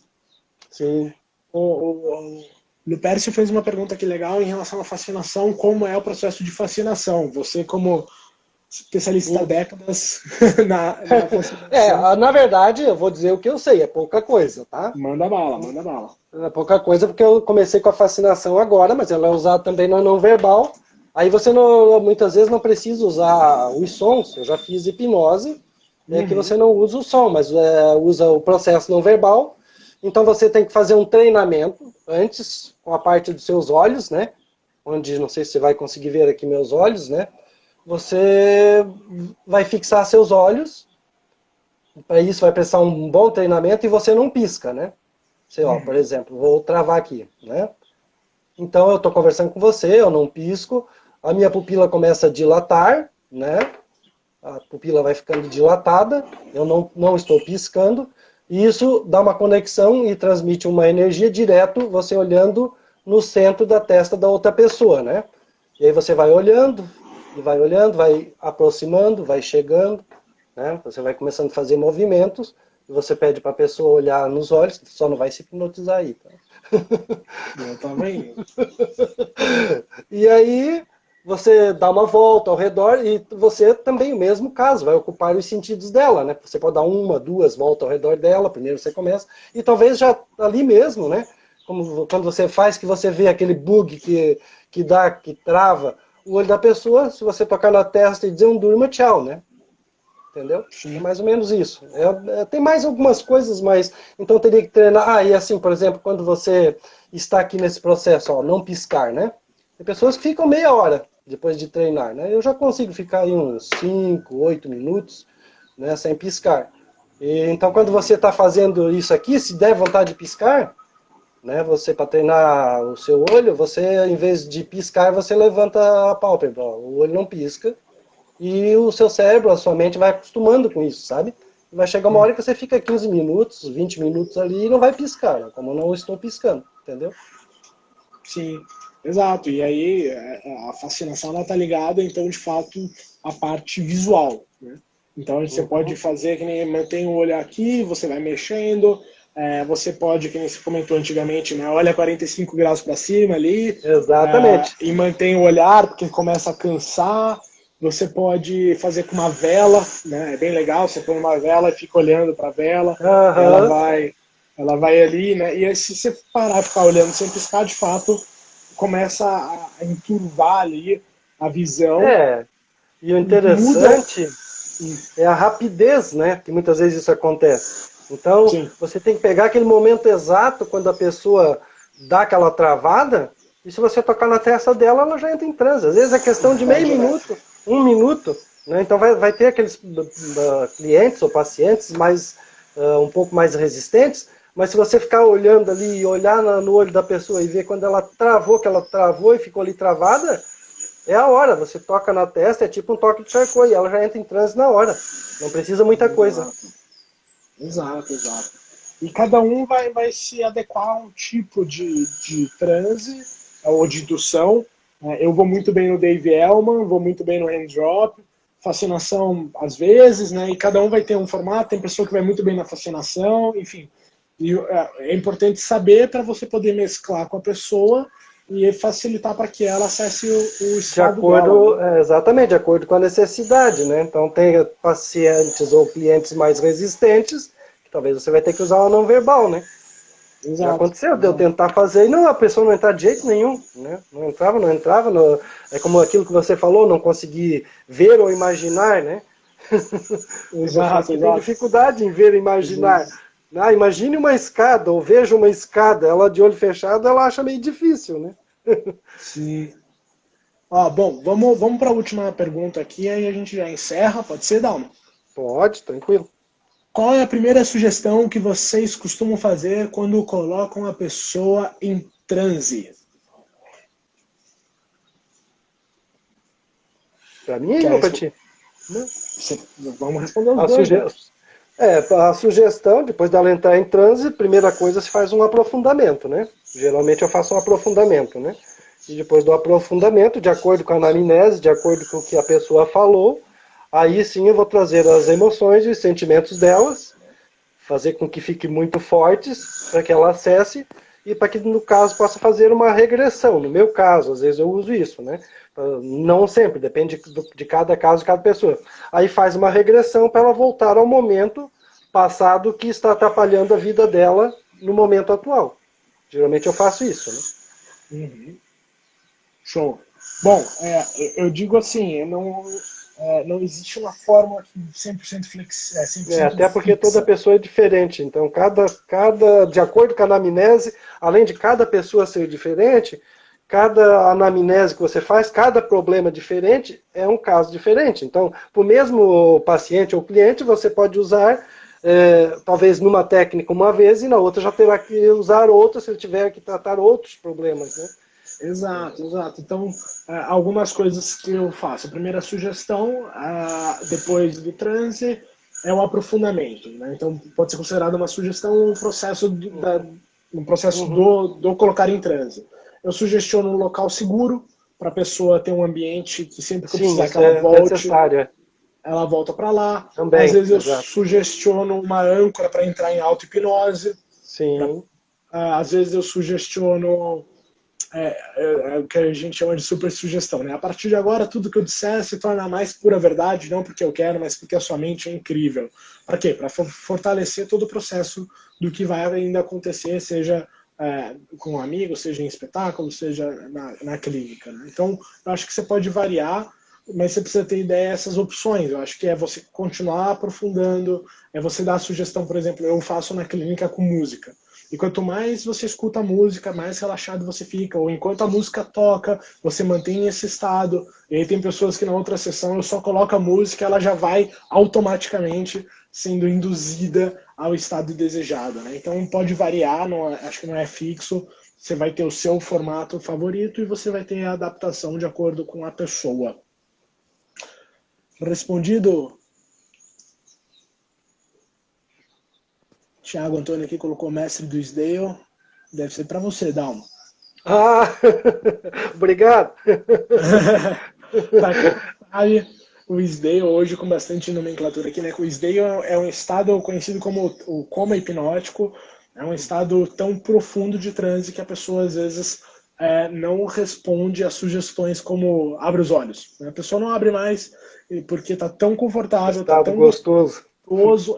Sim. O Lupércio fez uma pergunta aqui legal em relação à fascinação, como é o processo de fascinação? Você, como especialista há décadas na fascinação. Na verdade, eu vou dizer o que eu sei, é pouca coisa, tá? Manda bala, manda bala. É pouca coisa porque eu comecei com a fascinação agora, mas ela é usada também no não verbal. Aí você não, muitas vezes não precisa usar os sons, eu já fiz hipnose, que você não usa o som, mas usa o processo não verbal. Então você tem que fazer um treinamento antes com a parte dos seus olhos, né? Onde, não sei se você vai conseguir ver aqui meus olhos, né? Você vai fixar seus olhos, para isso vai precisar um bom treinamento e você não pisca, né? Você, ó, por exemplo, vou travar aqui, né? Então eu estou conversando com você, eu não pisco, a minha pupila começa a dilatar, né? A pupila vai ficando dilatada, eu não estou piscando, e isso dá uma conexão e transmite uma energia direto, você olhando no centro da testa da outra pessoa, né? E aí você vai olhando, vai aproximando, vai chegando, né? Você vai começando a fazer movimentos, e você pede para a pessoa olhar nos olhos, só não vai se hipnotizar aí, tá? Eu também. E aí você dá uma volta ao redor e você também, o mesmo caso, vai ocupar os sentidos dela, né? Você pode dar uma, duas voltas ao redor dela, primeiro você começa, e talvez já ali mesmo, né? Como quando você faz que você vê aquele bug que trava o olho da pessoa, se você tocar na testa e dizer um durma, tchau, né? Entendeu? É Sim. mais ou menos isso. Tem mais algumas coisas, mas então teria que treinar. Ah, e assim, por exemplo, quando você está aqui nesse processo, ó, não piscar, né? Tem pessoas que ficam meia hora depois de treinar, né? Eu já consigo ficar aí uns 5, 8 minutos, né, sem piscar. Então, quando você está fazendo isso aqui, se der vontade de piscar, né, você para treinar o seu olho, você, em vez de piscar, você levanta a pálpebra. Ó, o olho não pisca, e o seu cérebro, a sua mente vai acostumando com isso, sabe? E vai chegar uma hora que você fica 15 minutos, 20 minutos ali e não vai piscar, né? Como eu não estou piscando, entendeu? Sim, exato. E aí a fascinação ela tá ligada, então, de fato, à parte visual, né? Então você pode fazer que nem mantém o olho aqui, você vai mexendo, você pode, que nem você comentou antigamente, né? Olha 45 graus para cima ali, Exatamente. e mantém o olhar, porque começa a cansar. Você pode fazer com uma vela, né? É bem legal, você põe uma vela e fica olhando para a vela, Aham. ela vai ali, né? E aí, se você parar e ficar olhando sem piscar, de fato, começa a enturvar ali a visão E o e muda. interessante é a rapidez, né? Que muitas vezes isso acontece. Então, Sim, você tem que pegar aquele momento exato quando a pessoa dá aquela travada, e se você tocar na testa dela, ela já entra em transe. Às vezes é questão de vai meio direto. minuto, um minuto, né? Então vai ter aqueles clientes ou pacientes mais um pouco mais resistentes, mas se você ficar olhando ali e olhar no olho da pessoa e ver quando ela travou, que ela travou e ficou ali travada, é a hora, você toca na testa, é tipo um toque de Charcot, e ela já entra em transe na hora. Não precisa muita coisa. Exato, exato, exato. E cada um vai se adequar a um tipo de transe ou de indução. Eu vou muito bem no Dave Elman, vou muito bem no hand drop, fascinação às vezes, né? E cada um vai ter um formato. Tem pessoa que vai muito bem na fascinação, enfim. E é importante saber para você poder mesclar com a pessoa e facilitar para que ela acesse o De estado dela, né? acordo, exatamente, de acordo com a necessidade, né? Então tem pacientes ou clientes mais resistentes, que talvez você vai ter que usar o não verbal, né? Já Exato, aconteceu de eu exato. tentar fazer e não, a pessoa não entrar de jeito nenhum, né? Não entrava, não entrava. É como aquilo que você falou, não conseguir ver ou imaginar, né? Tem pessoas Exato, que têm exato. dificuldade em ver e Às imaginar. vezes. Ah, imagine uma escada, ou veja uma escada, ela de olho fechado, ela acha meio difícil, né? Sim. Bom, vamos para a última pergunta aqui, aí a gente já encerra, pode ser, Dalma? Pode, tranquilo. Qual é a primeira sugestão que vocês costumam fazer quando colocam a pessoa em transe? Para mim Quer ou para responder? ti? Né? Vamos responder os A dois, suge... né? A sugestão, depois dela entrar em transe, primeira coisa se faz um aprofundamento, né? Geralmente eu faço um aprofundamento, né? E depois do aprofundamento, de acordo com a anamnese, de acordo com o que a pessoa falou, aí sim eu vou trazer as emoções e os sentimentos delas, fazer com que fiquem muito fortes para que ela acesse e para que, no caso, possa fazer uma regressão. No meu caso, às vezes eu uso isso, né? Não sempre, depende de cada caso, de cada pessoa. Aí faz uma regressão para ela voltar ao momento passado que está atrapalhando a vida dela no momento atual. Geralmente eu faço isso, né? Uhum. Show. Bom, eu digo assim, não existe uma fórmula 100% 100% Até porque toda fixa. pessoa é diferente. Então, de acordo com a anamnese, além de cada pessoa ser diferente, cada anamnese que você faz, cada problema diferente é um caso diferente. Então, para o mesmo paciente ou cliente, você pode usar, talvez numa técnica uma vez e na outra já terá que usar outra se ele tiver que tratar outros problemas, né? Exato, exato. Então, algumas coisas que eu faço. A primeira sugestão, depois do transe, é o aprofundamento. Né? Então, pode ser considerado uma sugestão um processo Uhum. do colocar em transe. Eu sugestiono um local seguro para a pessoa ter um ambiente que sempre que eu Sim, precisar que isso é necessário. ela volta para lá. Às Também, vezes eu exato. sugestiono uma âncora para entrar em auto-hipnose. Sim. Às vezes eu sugestiono o que a gente chama de super sugestão, né? A partir de agora, tudo que eu disser se torna mais pura verdade, não porque eu quero, mas porque a sua mente é incrível. Para quê? Para fortalecer todo o processo do que vai ainda acontecer, seja com um amigo, seja em espetáculo, seja na clínica. Né? Então, eu acho que você pode variar, mas você precisa ter ideia dessas opções. Eu acho que é você continuar aprofundando, é você dar a sugestão, por exemplo, eu faço na clínica com música. E quanto mais você escuta a música, mais relaxado você fica. Ou enquanto a música toca, você mantém esse estado. E aí tem pessoas que na outra sessão eu só coloco a música, ela já vai automaticamente sendo induzida ao estado desejado. Né? Então pode variar, acho que não é fixo. Você vai ter o seu formato favorito e você vai ter a adaptação de acordo com a pessoa. Respondido? Thiago Antônio aqui colocou mestre do Isdale. Deve ser para você, Dalmo. Ah, obrigado. Pra quem sabe, o Isdale hoje com bastante nomenclatura aqui, né? O Isdale é um estado conhecido como o coma hipnótico, é um estado tão profundo de transe que a pessoa às vezes não responde a sugestões como abre os olhos. A pessoa não abre mais porque está tão confortável, está Estado tão gostoso. gostoso,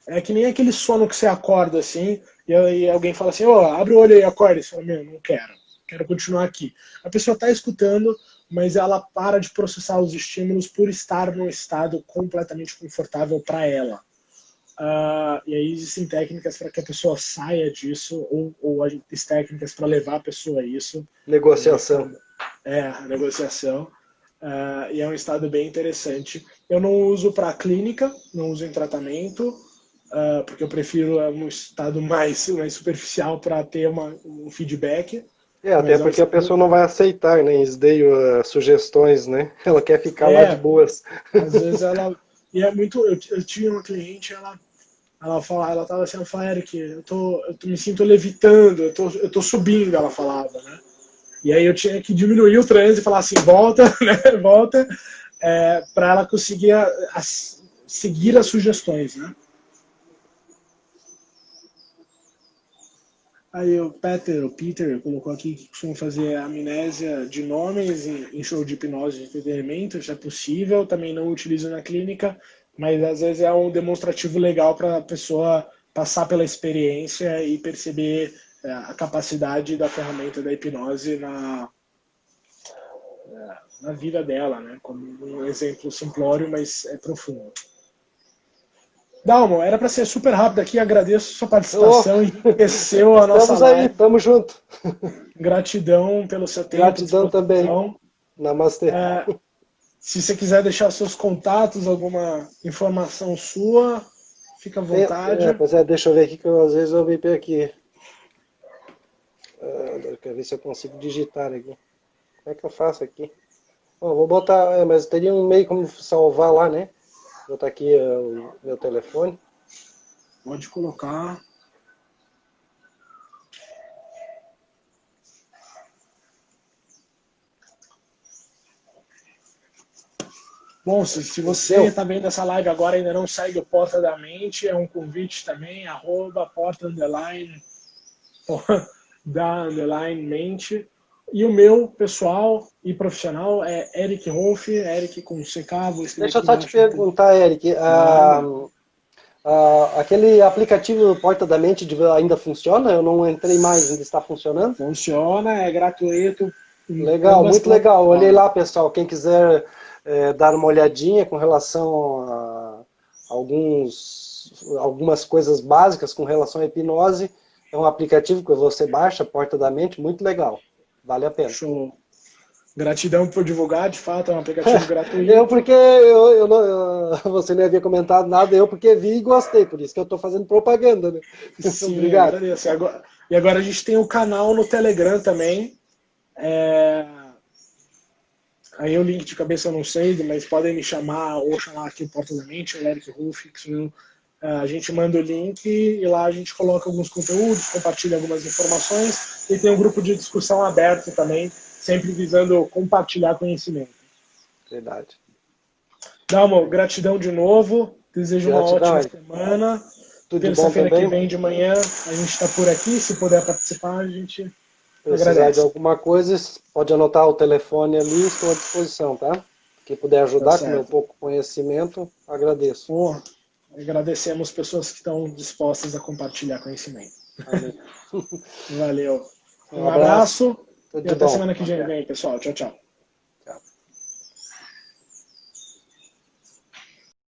é que nem aquele sono que você acorda assim e aí alguém fala assim, oh, abre o olho e acorda. Você fala, meu, não quero continuar aqui. A pessoa está escutando, mas ela para de processar os estímulos por estar num estado completamente confortável para ela. E aí existem técnicas para que a pessoa saia disso, ou técnicas para levar a pessoa a isso. Negociação. A negociação. E é um estado bem interessante. Eu não uso para clínica, não uso em tratamento, porque eu prefiro um estado mais superficial para ter um feedback. Até Mas é um porque a estado. pessoa não vai aceitar, né? Isso deu sugestões, né? Ela quer ficar lá de É, boas. às vezes ela. E é muito. Eu tinha uma cliente, ela tava assim, ela falava, Eric, eu me sinto levitando, eu tô subindo, ela falava, né? E aí eu tinha que diminuir o trânsito e falar assim, volta, né? Volta, para ela conseguir seguir as sugestões, né? Aí o Peter colocou aqui que costuma fazer amnésia de nomes em show de hipnose de entretenimento, isso é possível, também não utilizo na clínica, mas às vezes é um demonstrativo legal para a pessoa passar pela experiência e perceber a capacidade da ferramenta da hipnose na vida dela, né? Como um exemplo simplório, mas é profundo. Dalmo, era para ser super rápido aqui, agradeço sua Oh, participação, enriqueceu a nossa estamos aí, live. estamos junto. Gratidão pelo seu tempo, Gratidão também. disposição. Namastê. Se você quiser deixar seus contatos, alguma informação sua, fica à vontade. Pois deixa eu ver aqui que às vezes eu me perco aqui. Quero ver se eu consigo digitar aqui. Como é que eu faço aqui? Vou botar, mas teria um meio como salvar lá, né? Vou botar aqui o meu telefone. Pode colocar. Bom, se você está vendo essa live agora e ainda não segue o Porta da Mente, é um convite também, @porta_mente. E o meu pessoal e profissional é Eric Rolf, Eric com CK, vou escrever Deixa eu aqui só te embaixo. perguntar, Eric, aquele aplicativo Porta da Mente ainda funciona? Eu não entrei mais, ainda está funcionando? Funciona, é gratuito. Legal, muito legal. Olhei lá, pessoal, quem quiser dar uma olhadinha com relação a algumas coisas básicas com relação à hipnose, é um aplicativo que você baixa, Porta da Mente, muito legal. Vale a pena. Show. Gratidão por divulgar, de fato, é um aplicativo gratuito. Você não havia comentado nada, eu porque vi e gostei, por isso que eu estou fazendo propaganda, né? Sim, Obrigado. agradeço. E agora a gente tem o canal no Telegram também. Aí o link de cabeça eu não sei, mas podem me chamar ou chamar aqui o Porta da Mente, o Eric Ruff, a gente manda o link e lá a gente coloca alguns conteúdos, compartilha algumas informações e tem um grupo de discussão aberto também, sempre visando compartilhar conhecimento. Verdade. Dalmo, gratidão de novo, desejo uma ótima semana. Terça-feira que vem de manhã a gente está por aqui, se puder participar a gente precisar agradece. de alguma coisa, pode anotar o telefone ali, estou à disposição, tá? Quem puder ajudar com meu pouco conhecimento, agradeço. Agradecemos pessoas que estão dispostas a compartilhar conhecimento. Amém. Valeu. Um abraço E até semana que vem, pessoal. Tchau, tchau.